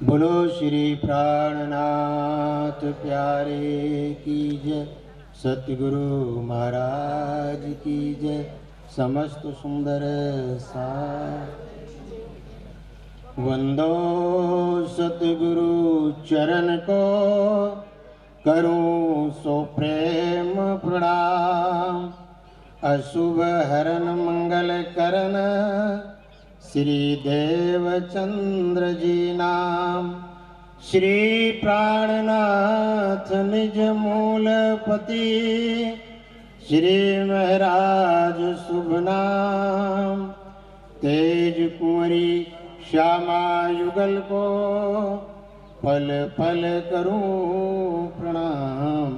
बोलो श्री प्राणनाथ प्यारे की जय, सतगुरु महाराज की जय। समस्त सुंदर सा वंदो सतगुरु चरण को, करूं सो प्रेम प्रणाम। अशुभ हरन मंगल करन, श्री देवचंद्र जी नाम। श्री प्राणनाथ निज मूलपति, श्री महाराज शुभ नाम। तेज कुंवरी श्यामा युगल को, पल पल करूं प्रणाम।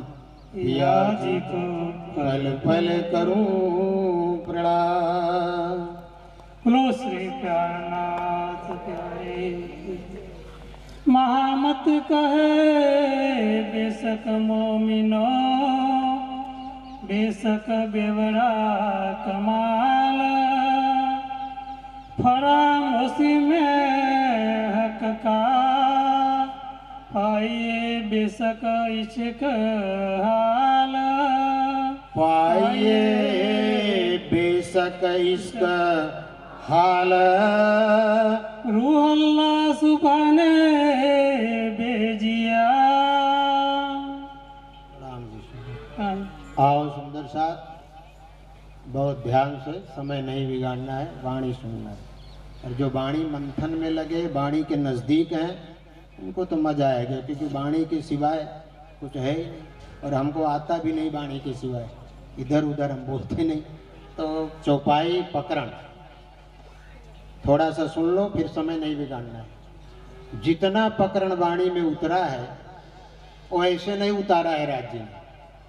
पिया जी को पल पल करूं प्रणाम। बोलो श्री प्राणनाथ प्यारे। महामत कहे बेशक मोमिनो, बेशक बेवड़ा कमाल। फरामोशी में हक का, पाइए बेशक इश्क हाल। पाइए बेशक इश्क हाल। रूह अल्लाह सुभाने भेजिया। राम जी आओ सुंदर साथ, बहुत ध्यान से, समय नहीं बिगाड़ना है, वाणी सुनना है। और जो वाणी मंथन में लगे, वाणी के नज़दीक हैं, उनको तो मजा आएगा, क्योंकि वाणी के सिवाय कुछ है ही नहीं। और हमको आता भी नहीं वाणी के सिवाय, इधर उधर हम बोलते नहीं। तो चौपाई पकड़न थोड़ा सा सुन लो, फिर समय नहीं बिगाड़ना है। जितना पकड़न वाणी में उतरा है, वो ऐसे नहीं उतारा है राज्य में।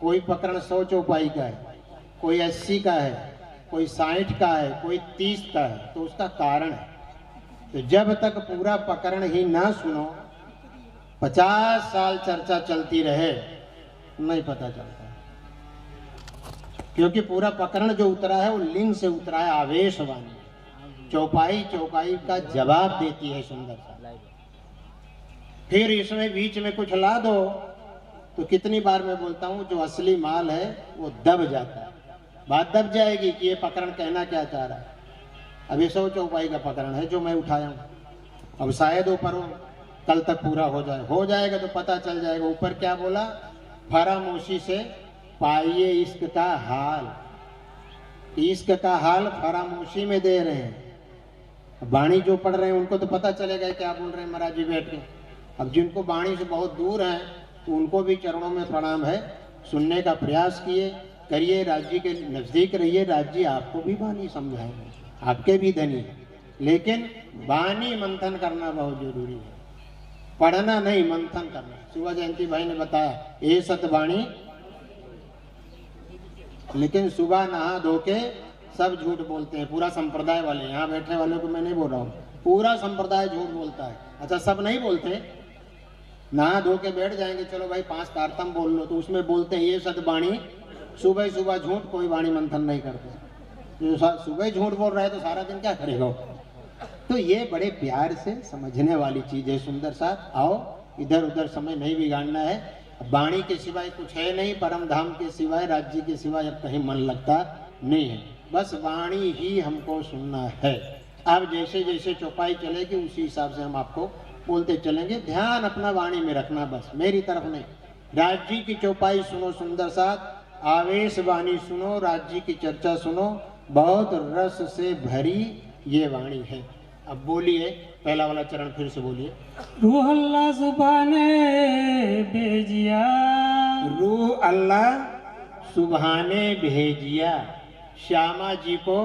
कोई पकड़न 100 चौपाई का है, कोई 80 का है, कोई 60 का है, कोई 30 का है। तो उसका कारण है। तो जब तक पूरा पकड़न ही ना सुनो, 50 साल चर्चा चलती रहे, नहीं पता चलता। क्योंकि पूरा पकड़न जो उतरा है वो लिंग से उतरा है, आवेशवाणी। चौपाई चौपाई का जवाब देती है सुंदर सा। फिर इसमें बीच में कुछ ला दो तो कितनी बार मैं बोलता हूँ, जो असली माल है वो दब जाता है। बात दब जाएगी कि ये पकड़न कहना क्या चाह रहा है। अभी 100 चौपाई का पकड़न है जो मैं उठाया हूँ। अब शायद ऊपर कल तक पूरा हो जाएगा तो पता चल जाएगा। ऊपर क्या बोला, फरामोशी से पाइए इश्क का हाल। इश्क का हाल फरामोशी में दे रहे हैं। वाणी जो पढ़ रहे हैं उनको तो पता चलेगा क्या बोल रहे हैं महाराज जी बैठ के। अब जिनको वाणी से बहुत दूर हैं तो उनको भी चरणों में प्रणाम है। सुनने का प्रयास करिए, राज्य के नज़दीक रहिए। राज्य आपको भी वाणी समझाएंगे, आपके भी धनी है। लेकिन वाणी मंथन करना बहुत जरूरी है। पढ़ना नहीं, मंथन करना। शिवा जयंती भाई ने बताया ये सतवाणी। लेकिन सुबह नहा धो के सब झूठ बोलते हैं, पूरा संप्रदाय वाले। यहाँ बैठने वालों को मैं नहीं बोल रहा हूँ, पूरा संप्रदाय झूठ बोलता है। अच्छा, सब नहीं बोलते, नहा धो के बैठ जाएंगे, चलो भाई 5 तारतम बोल लो, तो उसमें बोलते हैं ये सतवाणी। सुबह सुबह झूठ, कोई वाणी मंथन नहीं करते। जो सुबह झूठ बोल रहा है तो सारा दिन क्या करेगा। तो ये बड़े प्यार से समझने वाली चीज है। सुंदर साथ आओ, इधर उधर समय नहीं बिगाड़ना है। वाणी के सिवाय कुछ है नहीं, परम धाम के सिवाय, राज्य के सिवाय अब कहीं मन लगता नहीं है। बस वाणी ही हमको सुनना है। अब जैसे जैसे चौपाई चलेगी उसी हिसाब से हम आपको बोलते चलेंगे। ध्यान अपना वाणी में रखना, बस मेरी तरफ नहीं। राज्य की चौपाई सुनो सुंदर साथ, आवेश वाणी सुनो, राज्य की चर्चा सुनो, बहुत रस से भरी ये वाणी है। अब बोलिए, पहला वाला चरण फिर से बोलिए। रूह अल्लाह सुभाने भेजिया। रूह अल्लाह सुभाने भेजिया। श्यामा जी को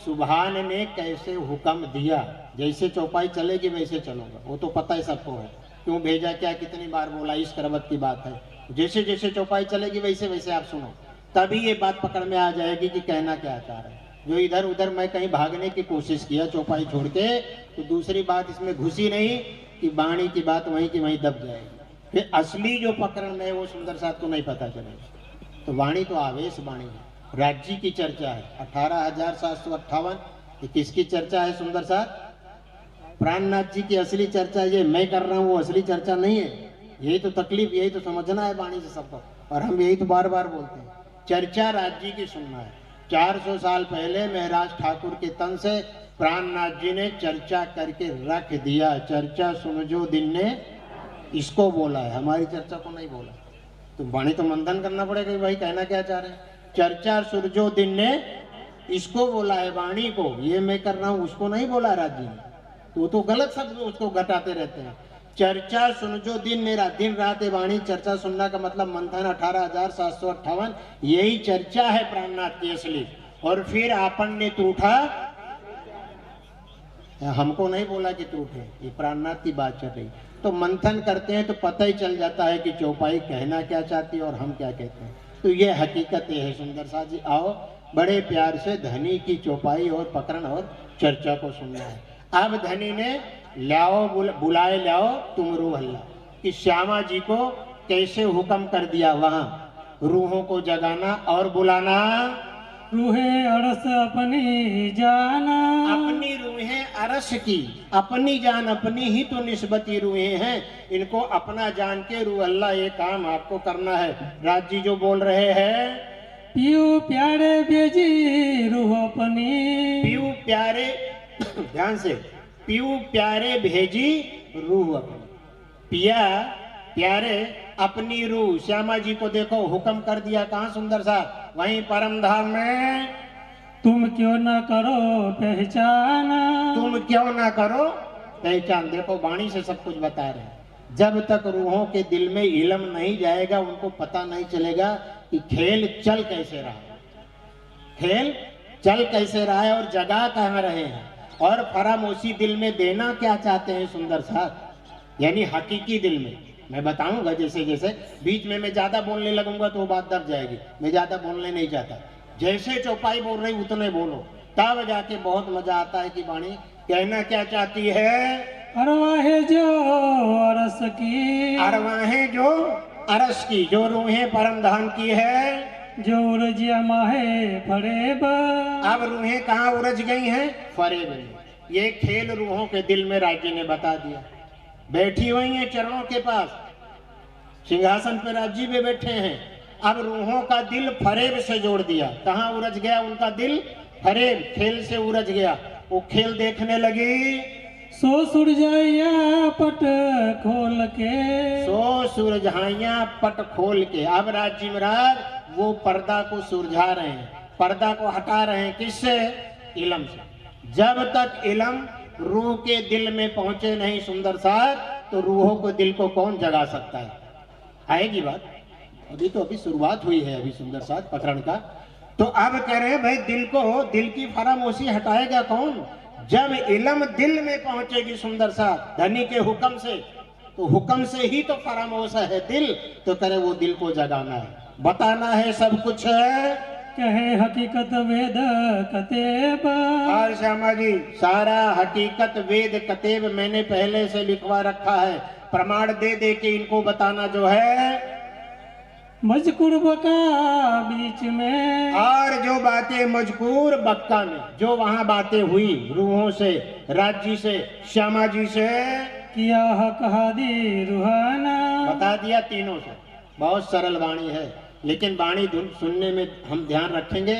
सुभान ने कैसे हुक्म दिया। जैसे चौपाई चलेगी वैसे चलूंगा, वो तो पता ही सबको है। क्यों भेजा, क्या, कितनी बार बोला, इस करवत की बात है। जैसे जैसे चौपाई चलेगी वैसे वैसे आप सुनो, तभी ये बात पकड़ में आ जाएगी कि कहना क्या चाह रहे हैं। जो इधर उधर मैं कहीं भागने की कोशिश किया चौपाई छोड़ के, तो दूसरी बात इसमें घुसी नहीं कि वाणी की बात वहीं की वहीं दब जाएगी। फिर असली जो पकड़न में है वो सुंदर साथ को नहीं पता चलेगा। तो वाणी तो आवेश वाणी है, राज्य की चर्चा है। 18,758 ये किसकी चर्चा है सुंदर साथ? प्राणनाथ जी की असली चर्चा ये मैं कर रहा हूँ, वो असली चर्चा नहीं है। यही तो तकलीफ, यही तो समझना है वाणी से सबको, और हम यही तो बार बार बोलते हैं। चर्चा राज जी की सुनना है। 400 साल पहले महराज ठाकुर के तन से प्राणनाथ जी ने चर्चा करके रख दिया। चर्चा सुनजो दिन ने इसको बोला है, हमारी चर्चा को नहीं बोला। तो वाणी तो मंथन करना पड़ेगा कि भाई कहना क्या चाह रहे हैं। चर्चा सुरजो दिन ने इसको बोला है, वाणी को। ये मैं कर रहा हूँ उसको नहीं बोला राज जी ने, तो गलत शब्द उसको घटाते रहते हैं। चर्चा सुनजो दिन मेरा, दिन रात है वाणी। चर्चा सुनना का मतलब मंथन 18,758, यही चर्चा है प्राणनाथ की असली। और फिर आपन ने टूटा, हमको नहीं बोला कि टूटे, ये प्राणनाथ की बात चल रही। तो मंथन करते हैं तो पता ही चल जाता है कि चौपाई कहना क्या चाहती है और हम क्या कहते हैं। तो ये हकीकत है सुंदर साथ जी। आओ बड़े प्यार से धनी की चौपाई और प्रकरण और चर्चा को सुनना है। अब धनी ने लाओ बुलाए लाओ तुम रूह हल्ला, कि श्यामा जी को कैसे हुक्म कर दिया वहां रूहों को जगाना और बुलाना। रूहे अरस अपनी जाना, अपनी रूहें अरस की, अपनी जान अपनी ही तो निस्बती रूहें हैं, इनको अपना जान के रूह अल्लाह ये काम आपको करना है। राज जी जो बोल रहे हैं, पियो प्यारे बेजी रूह अपनी, पीयू प्यारे ध्यान से, पीयू प्यारे भेजी रूह अपनी। पिया प्यारे अपनी रूह श्यामा जी को देखो हुक्म कर दिया। कहाँ सुंदर सा, वहीं परम धाम में। तुम क्यों ना करो पहचाना, तुम क्यों ना करो पहचान। देखो वाणी से सब कुछ बता रहे हैं। जब तक रूहों के दिल में इल्म नहीं जाएगा उनको पता नहीं चलेगा कि खेल चल कैसे रहा है, खेल चल कैसे रहा है और जगह कहाँ रहे हैं, और फरामोशी दिल में देना क्या चाहते हैं सुंदर साहब, यानी हकीकी दिल में। मैं बताऊंगा जैसे जैसे, बीच में मैं ज्यादा बोलने लगूंगा तो वो बात दब जाएगी। मैं ज्यादा बोलने नहीं चाहता, जैसे चौपाई बोल रही उतने बोलो, तब जाके बहुत मजा आता है कि वाणी कहना क्या चाहती है। अरवाहे जो अरस की, अरवाहें जो अरस की, जो रूहें परम धाम की है, जो उरजिया माहे फरेब। अब रूहें कहाँ उरज गई हैं, फरेब में। ये खेल रूहों के दिल में राज्य ने बता दिया। बैठी हुई हैं चरणों के पास, सिंहासन पे राज्य में बैठे हैं। अब रूहों का दिल फरेब से जोड़ दिया। कहाँ उरज गया उनका दिल, फरेब, खेल से उरज गया। वो खेल देखने लगी। सो सुरजाइया पट खोल के, सो सुरझाइया पट खोल के। अब राज्य महाराज वो पर्दा को सुरझा रहे हैं, पर्दा को हटा रहे हैं। किससे, इलम से। जब तक इलम रूह के दिल में पहुंचे नहीं सुंदर साहब, तो रूहों को दिल को कौन जगा सकता है। आएगी बात, अभी शुरुआत हुई है अभी सुंदर साहब प्रकरण का। तो अब कह रहे हैं भाई दिल को, दिल की फरामोशी हटाएगा कौन, जब इलम दिल में पहुंचेगी सुंदर साहब धनी के हुक्म से। तो हुक्म से ही तो फरामोश है दिल। तो करे वो दिल को जगाना है, बताना है, सब कुछ है। कहे हकीकत वेद कतेब। और श्यामा जी सारा हकीकत वेद कतेब मैंने पहले से लिखवा रखा है, प्रमाण दे दे के इनको बताना जो है। मजकूर बका बीच में, और जो बातें मजकूर बक्का में, जो वहां बातें हुई रूहों से, राज्य से, श्यामा जी से, किया हक हादी रूहाना। बता दिया तीनों से। बहुत सरल वाणी है, लेकिन वाणी सुनने में हम ध्यान रखेंगे